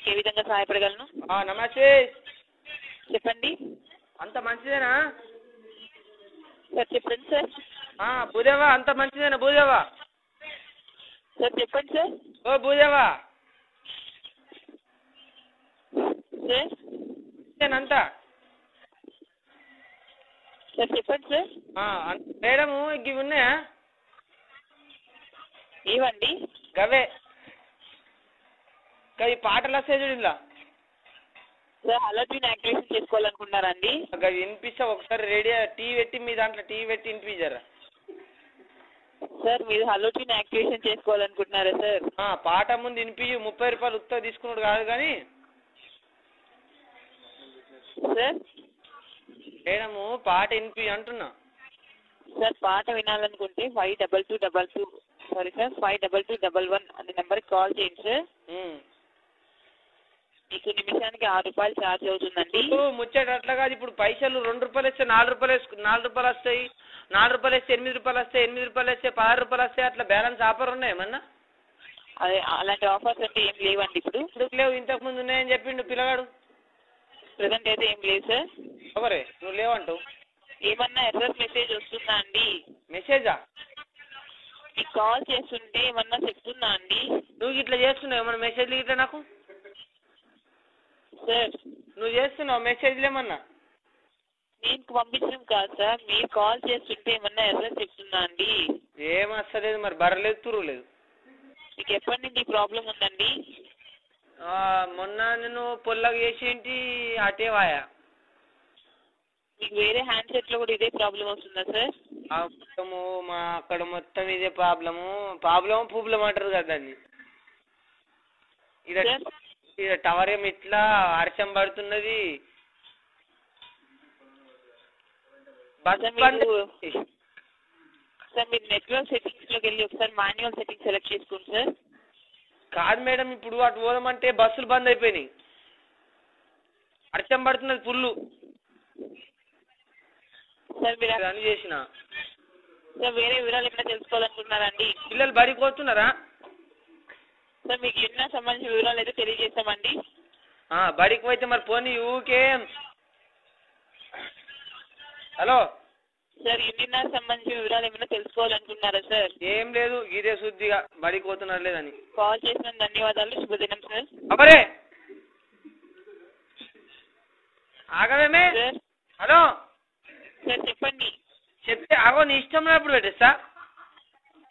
మీకు ఏ విధంగా సహాయపడగలను? నమస్తే. చెప్పండి. అంత మంచిదేనా సార్? చెప్పండి సార్. భూదేవా అంత మంచిదేనా భూదేవా? సార్ చెప్పండి సార్. ఓ భూదేవా సార్ అంతా సార్ చెప్పండి సార్. మేడము ఇవి ఉన్నాయా? ఏవండి? గవే ఈ పాటలు వస్తాయి చూడు ఇలా సార్. అలర్ట్ని యాక్టివేషన్ చేసుకోవాలనుకుంటున్నారండి? అవి వినిపిస్తా ఒకసారి రేడియో టీవీ పెట్టి మీ దాంట్లో టీవీ పెట్టి వినిపించారా సార్? మీరు అలర్ట్ని యాక్టివేషన్ చేసుకోవాలనుకుంటున్నారా సార్? పాట ముందు వినిపి 30 రూపాయలు ఉత్తగా తీసుకున్నాడు కాదు కానీ సార్. మేడము పాట వినిపి అంటున్నా సార్. పాట వినాలనుకుంటే 5222 సారీ సార్ 52211 అనే నెంబర్కి కాల్ చేయండి సార్. మీకు నిమిషానికి 6 రూపాయలు ఛార్జ్ అవుతుందండి. ముచ్చట అట్లా కాదు. ఇప్పుడు పైసలు 2 రూపాయలు వేస్తే 4 రూపాయలు 4 రూపాయలు వస్తాయి, 4 రూపాయలు వేస్తే 8 రూపాయలు వస్తాయి, 8 రూపాయలు వేస్తే 16 రూపాయలు వస్తాయి. అట్లా బ్యాలెన్స్ ఆఫర్ ఉన్నాయి ఏమన్నా? అదే అలాంటి ఆఫర్స్ అంటే ఏం లేవండి ఇప్పుడు. ఇప్పుడు లేవు, ఇంతకు ముందు ఉన్నాయని చెప్పిండు పిల్లగాడు. ప్రెసెంట్ అయితే ఏం లేదు సార్. ఎవరే నువ్వు లేవంటావు? ఏమన్నా ఎర్రర్ మెసేజ్ వస్తుందా అండి? మెసేజా? మీకు కాల్ చేస్తుంటే ఏమన్నా చెప్తుందా అండి? నువ్వు ఇట్లా చేస్తున్నావు ఏమన్నా మెసేజ్లు ఇట్లా నాకు? సార్ నువ్వు చేస్తున్నావు మెసేజ్లు ఏమన్నా? నేను పంపించడం కాదు సార్, మీరు కాల్ చేస్తుంటే ఏమన్నా ఎర్రర్ చెప్తుందా అండి? ఏం వస్తలేదు మరి, బర్రలేదు తురు లేదు. మీకు ఎప్పటి నుంచి ప్రాబ్లం ఉందండి? మొన్న నేను పొల్లగా చేసి ఏంటి అటే వాయా. మీకు వేరే హ్యాండ్సెట్ లో కూడా ఇదే ప్రాబ్లం వస్తుందా సార్? మొత్తము మా అక్కడ మొత్తం ఇదే ప్రాబ్లము పూబ్లం అంటారు కదా దాన్ని. ఇక టవర్ ఏమి ఇట్లా వర్షం పడుతున్నది. సార్ మీరు నెట్వర్క్ సెట్టింగ్స్ లోకి వెళ్ళి ఒకసారి మాన్యువల్ సెట్టింగ్ సెలెక్ట్ చేసుకోండి సార్. కాదు మేడం, ఇప్పుడు అటు పోదామంటే బస్సులు బంద్ అయిపోయినాయి, వర్షం పడుతున్నది ఫుల్. సార్ మీరు అని చేసిన సార్ వేరే వివరాలు ఎక్కడ తెలుసుకోవాలనుకుంటున్నారండి? పిల్లలు బడికి పోతున్నారా? సార్ మీకు ఎన్నో సంబంధించిన వివరాలు అయితే తెలియజేస్తామండి. బడికి పోతే మరి పోనీ ఊకే. హలో సార్, ఎన్నిన్నర సంబంధించిన వివరాలు ఏమైనా తెలుసుకోవాలనుకుంటున్నారా సార్? ఏం లేదు, ఇదే శుద్ధిగా బడికి పోతున్నారు లేదని. కాల్ చేసిన ధన్యవాదాలు, శుభదినం సార్. అబరే ఆగవేమే. హలో సార్ చెప్పండి. చెప్తే ఆగో, నీ ఇష్టం ఎప్పుడు పెట్టేస్తా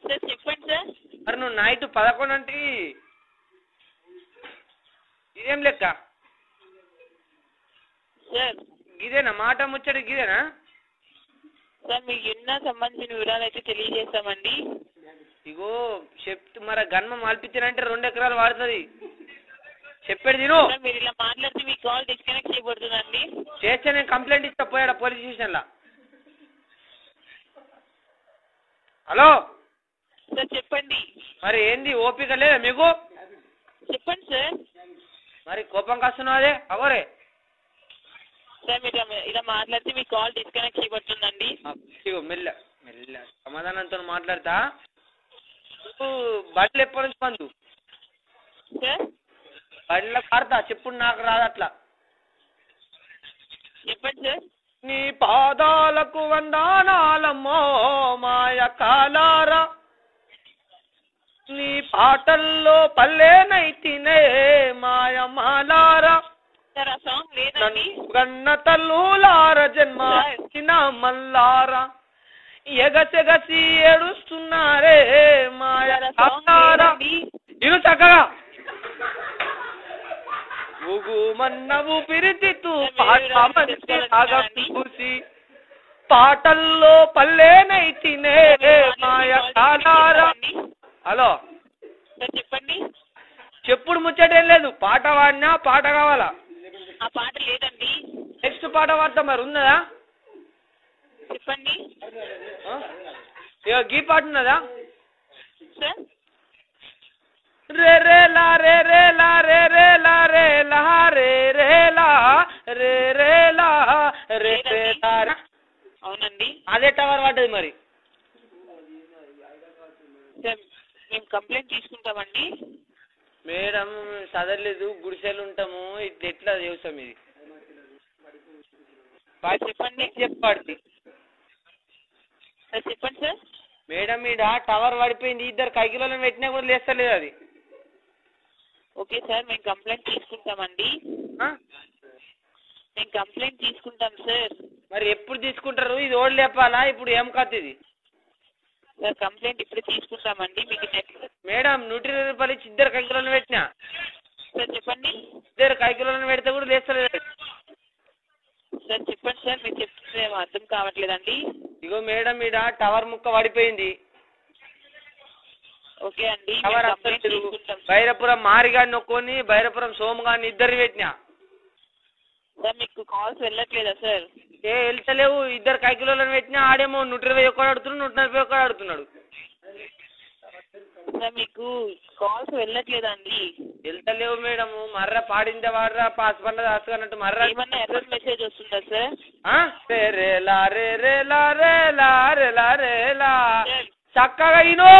సార్. చెప్పండి సార్. మరి నువ్వు నైట్ 11 అంటే ఇదేం లెక్క సార్? గిదేనా మాట ముచ్చట గిదేనా? సార్ మీకు ఎన్నో సంబంధించిన వివరాలు అయితే తెలియజేస్తామండి. ఇగో చెప్తూ మరి గన్మ మాల్పించానంటే 2 ఎకరాలు వాడుతుంది. చెప్పేది తిను. మీరు ఇలా మాట్లాడితే మీ కాల్ డిస్కనెక్ట్ చేయబడుతుందండి. చేస్తే నేను కంప్లైంట్ ఇస్తా పోయాడా పోలీస్ స్టేషన్లో. హలో సార్ చెప్పండి. మరి ఏంది ఓపిక లేదా మీకు? చెప్పండి సార్. మరి కోపం కాస్తున్నావు అదే అవరే. సార్ మీరు ఇలా మాట్లాడితే మీ కాల్ డిస్కనెక్ట్ చేయబడుతుందండి. మెల్ల మెల్ల సమాధానంతో మాట్లాడతా. బళ్ళు ఎప్పటి నుంచి పందు సార్? బళ్ళ పాడతా, చెప్పుడు నాకు రాదు అట్లా. చెప్పండి సార్. నీ పాదాలకు వందనాలమ్మో మాయ కాలారా, నీ పాటల్లో పల్లెనైతినే మాయమాలారా, సార్ ఆ సాంగ్ లేదండి. గన్న తల్లులార జన్మ మల్లారా, ఎగసెగసి ఏడుస్తున్నారే మాయ కాలారా. ఇను చక్కగా ఊగుమన్నవు పిరితితూ చూసి పాటల్లో పల్లెనైతినే మాయ కాలారా. హలో చెప్పండి. చెప్పుడు ముచ్చటేం లేదు, పాట వాడినా పాట కావాలా? ఆ పాట లేదండి. నెక్స్ట్ పాట వాడతా మరి ఉన్నదా? చెప్పండి. గీ పాట ఉన్నదా? సార్ రే రే లా రే రే లా రే రే లా రే లా రే రే లా రే రే లా రే రే లా. అవునండి. అదే టవర్ పడ్డది మరి. సార్ మేము కంప్లైంట్ తీసుకుంటామండి. మేడం చదవలేదు. లేదు, గుడిసెలు ఉంటాము, ఇట్లా ఎట్లా వ్యవసాయం ఇది చెప్పండి. చెప్పాడు సార్ చెప్పండి సార్. మేడం ఈడ టవర్ పడిపోయింది, ఇద్దరు కైకిలో పెట్టినా కూడా లేస్తలేదు అది. ఓకే సార్, మేము కంప్లైంట్ తీసుకుంటామండి. మేము కంప్లైంట్ తీసుకుంటాం సార్. మరి ఎప్పుడు తీసుకుంటారు? ఇది ఓడి లేపాలా? ఇప్పుడు ఏం కథ ఇది? సార్ కంప్లైంట్ ఇప్పుడు తీసుకుంటామండి. మీకు మేడం 120 రూపాయలు ఇచ్చి ఇద్దరు కైకిలో పెట్టినా. సార్ చెప్పండి. ఇద్దరు కైకిలో పెడితే కూడా లేస్తలేదు. సార్ చెప్పండి సార్, మీరు చెప్తే అర్థం కావట్లేదండి. ఇగో మేడం ఈడ టవర్ ముక్క పడిపోయింది. ఓకే అండి, టవర్ అసలు బైరపురం మారిగాడిని నొక్కొని బైరపురం సోమగాడిని ఇద్దరు పెట్టినా. సార్ మీకు కాల్స్ వెళ్ళట్లేదా సార్? వెళ్తలేవు, ఇద్దరు కైకిలో పెట్టినా. ఆడేమో 120 ఒక్కడు ఆడుతున్నాడు, 140 ఒక్కడు ఆడుతున్నాడు. సార్ మీకు కాల్స్ వెళ్ళట్లేదండి. వెళ్తలేవు మేడం. మర్ర పాడిందే వాడరా పాస్ పండ దాసుకున్నట్టు మర్ర ఏమన్నా ఎర్రర్ మెసేజ్ వస్తుందా సార్? చక్కగా ఇను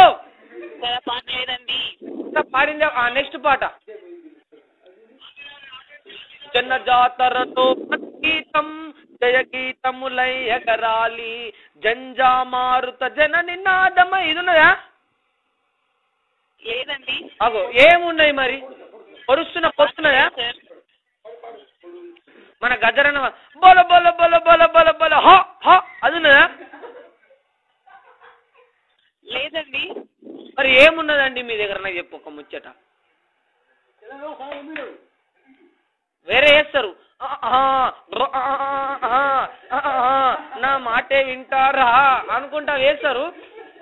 సార్ పాట లేదండి. పాడిందే. నెక్స్ట్ పాట జన జాతరతో గీతం జయ గీతములై ఎగరాలి జంజా మారుత జన నినాదమ. ఇది ఉన్నదా? లేదండి. అగో ఏమున్నాయి మరి? పొరుస్తున్న పొస్తున్నదా? మన గజరన్న బొల బొల బొల బొల బొల బొల హ హ అది ఉన్నదా? లేదండి. మరి ఏమున్నదండి మీ దగ్గర? నాకు చెప్పు ఒక ముచ్చట. వేరే వేస్తారు. నా మాటే వింటారా అనుకుంటా వేస్తారు.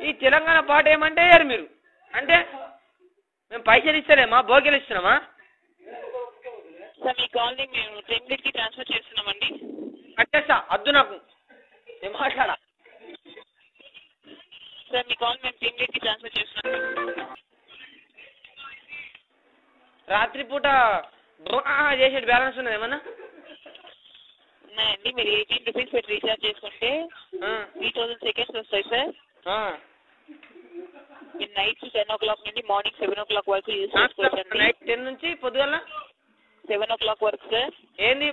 ఈ తెలంగాణ పాట ఏమంటే వేయరు మీరు. అంటే మేము పైసలు ఇస్తలేమా? భోగిలు ఇస్తున్నామా? సార్ మీ కాల్ని మేము టెంప్లెట్కి ట్రాన్స్ఫర్ చేస్తున్నామండి. కట్టేస్తా, అద్దు నాకు, నేను మాట్లాడా. సార్ మీ కాల్ మేము టెంప్లెట్కి ట్రాన్స్ఫర్ చేస్తున్నాం. రాత్రిపూట చేసేది బ్యాలెన్స్ ఉన్నది ఏమన్నా? ఉన్నాయండి. మీరు 18 రూపీస్ పెట్టి రీఛార్జ్ చేసుకుంటే 3000 సెకండ్స్ వస్తాయి సార్. మీరు నైట్ 10 o'clock నుండి మార్నింగ్ 7 o'clock వరకు యూజ్ చేసుకోవచ్చండి. నైట్ 10 నుంచి పొద్దుగల 7 o'clock వరకు సార్. ఏంది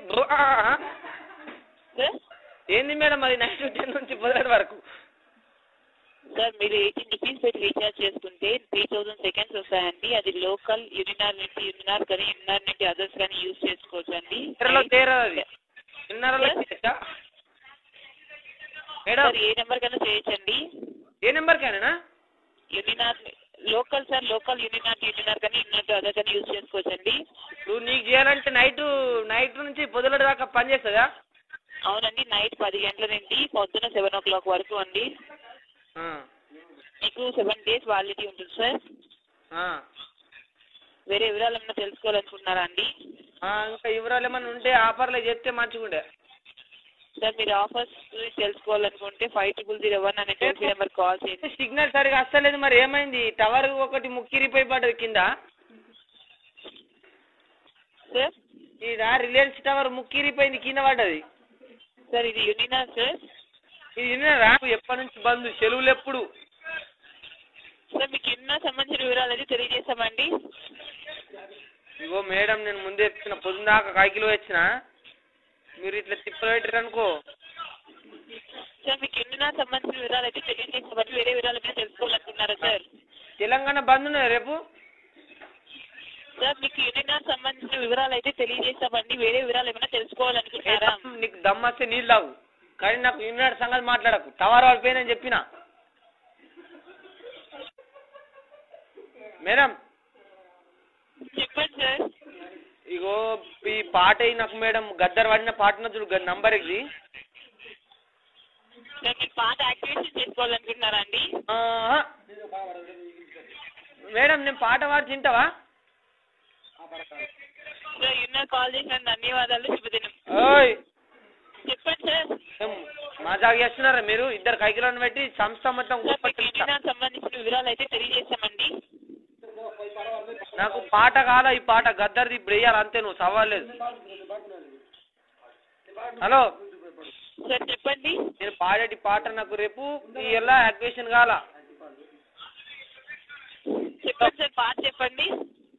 సార్ ఏంది మేడం అది? నైట్ 10 నుంచి పొద్దుగల వరకు సార్ మీరు 18 రూపీస్ పెట్టి రీఛార్జ్ చేసుకుంటే 3000 సెకండ్స్ వస్తాయండి. అది లోకల్ యూనినార్ నుండి యూనినార్ కానీ యూనినార్ నుండి అదర్స్ కానీ యూజ్ చేసుకోవచ్చు అండి. సార్ ఏ నెంబర్ కైనా చేయొచ్చండి. ఏ నెంబర్ కైనా? Uninor local sir, local Uninor కానీ యూనినార్ అదర్ కానీ యూజ్ చేసుకోవచ్చండి. నువ్వు నీకు చేయాలంటే నైట్ నుంచి పొద్దుల దాకా పని చేస్తుందా? అవునండి, నైట్ 10 గంటల నుండి పొద్దున 7 o'clock వరకు అండి. మీకు 7 days వ్యాలిడిటీ ఉంటుంది సార్. వేరే వివరాలు ఏమన్నా తెలుసుకోవాలనుకుంటున్నారా అండి? ఇంకా వివరాలు ఏమన్నా ఉంటే ఆఫర్లో చెప్తే మంచిగుండే సార్. మీరు ఆఫర్స్ తెలుసుకోవాలనుకుంటే 5001 అనే టోల్ ఫ్రీ నెంబర్ కాల్ చేయండి. సిగ్నల్ సరిగా వస్తలేదు, మరి ఏమైంది? టవర్ ఒకటి ముక్కిరిపోయి పడ్డది కింద సార్. ఈడ రిలయన్స్ టవర్ ముక్కిరిపోయింది, కింద పడ్డది సార్. ఇది యూనినార్ సార్. ఇది యూనినారా? ఎప్పటి నుంచి బంద్? సెలవులు ఎప్పుడు? సార్ మీకు యూనినార్ సంబంధించిన వివరాలు అయితే తెలియజేస్తామండి. ఇగో మేడం, నేను ముందే చెప్తున్నా, పొద్దుదాకా కాకిలో వచ్చిన మీరు ఇట్లా తిప్పలు పెట్టారు అనుకో. సార్ మీకు యూనినార్ సంబంధించిన వివరాలు అయితే తెలియజేస్తామండి. వేరే వివరాలు మీద తెలుసుకోవాలనుకున్నారా సార్? తెలంగాణ బంద్ ఉన్నది రేపు. సార్ మీకు యూనినార్ సంబంధించిన వివరాలు అయితే తెలియజేస్తామండి. వేరే వివరాలు ఏమైనా తెలుసుకోవాలనుకుంటున్నారా? నీకు దమ్మస్తే నీళ్ళు తాగు, కానీ నాకు యూనినార్ సంగతి మాట్లాడకు. టవర్ పడిపోయిందని చెప్పిన మేడం. చెప్పండి సార్. ఇగో ఈ పాట నాకు మేడం, గద్దర్ వాడిన పాట చూడు నంబర్ ఇది. సార్ మీరు పాట యాక్టివేషన్ చేసుకోవాలనుకుంటున్నారా అండి? మేడం నేను పాట పాడి తింటావా? సార్ యూనినార్ కాల్ చేసిన ధన్యవాదాలు, శుభదినం. చెప్పండి సార్. మజాక్ చేస్తున్నారా మీరు? ఇద్దరు కైకిలను పెట్టి సంస్థ మొత్తం సంబంధించిన వివరాలు అయితే తెలియజేస్తామండి. నాకు పాట కాల, ఈ పాట గద్దర్ది ఇప్పుడు వేయాలి అంతే, నువ్వు సవాలేదు. హలో సార్ చెప్పండి. నేను పాడేటి పాట నాకు రేపు ఎలా యాక్టివేషన్ కాల. చెప్పండి సార్, పాట చెప్పండి.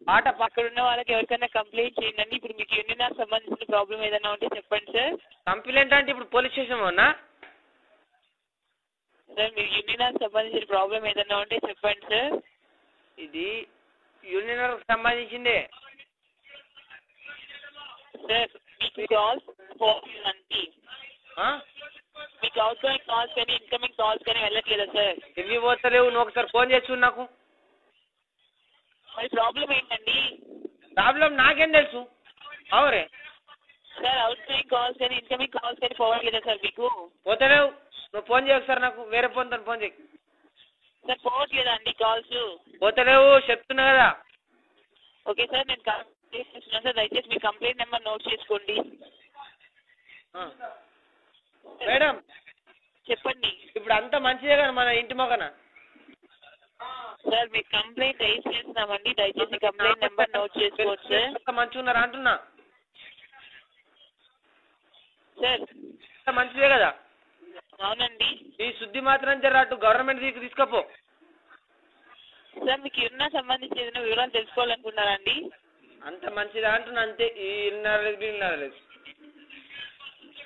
పాట అక్కడ ఉన్న వాళ్ళకి ఎవరికైనా కంప్లైంట్ చేయండి. ఇప్పుడు మీకు యూనియన్ సంబంధించిన ప్రాబ్లం ఏదైనా ఉంటే చెప్పండి సార్. కంప్లైంట్ అంటే ఇప్పుడు పోలీస్ స్టేషన్ ఉన్నా సార్ మీరు యూనియన్ సంబంధించిన ప్రాబ్లం ఏదైనా ఉంటే చెప్పండి సార్. ఇది యూనియన్ సంబంధించిందే సార్. మీకు కాల్స్ పోతుందండి, మీకు అవుట్ గోయింగ్ కాల్స్ కానీ ఇన్కమింగ్ కాల్స్ కానీ వెళ్ళట్లేదా సార్? ఇవి పోతలేవు. నువ్వు ఒకసారి ఫోన్ చేసి నాకు. మరి ప్రాబ్లం ఏంటండి? ప్రాబ్లం నాకేం తెలుసు. అవురే సార్ అవుట్ గోయింగ్ కాల్స్ కానీ ఇన్కమింగ్ కాల్స్ కానీ పోవట్లేదా సార్ మీకు? పోతలేవు. నువ్వు ఫోన్ చేయ ఒకసారి నాకు. వేరే ఫోన్ తను ఫోన్ చేయి. సార్ పోవట్లేదా అండి కాల్స్? పోతలేవు చెప్తున్నా కదా. ఓకే సార్, నేను కంప్లైంట్ చేస్తున్నాను సార్. దయచేసి మీ కంప్లైంట్ నెంబర్ నోట్ చేసుకోండి. మేడం చెప్పండి. ఇప్పుడు అంతా మంచిదే కదా మన ఇంటి మొగన. సార్ మీకు కంప్లైంట్ రైజ్ చేస్తున్నామండి. దయచేసి కంప్లైంట్ నెంబర్ నోట్ చేసుకోవచ్చు సార్. మంచిగా ఉన్నారా అంటున్నా సార్. మంచిదే కదా. అవునండి. ఈ శుద్ధి మాత్రం జర అటు గవర్నమెంట్ తీసుకపో. సార్ మీకు యూనియన్ సంబంధించి ఏదైనా వివరాలు తెలుసుకోవాలనుకున్నారా అండి? అంత మంచిదా అంటున్నా. అంతే. ఈ విన్నారలేదు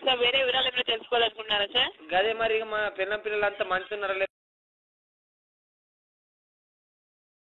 సార్ వేరే వివరాలు ఏమైనా తెలుసుకోవాలనుకున్నారా సార్? గదే మరి మా పిల్లలంతా మంచి ఉన్నారా?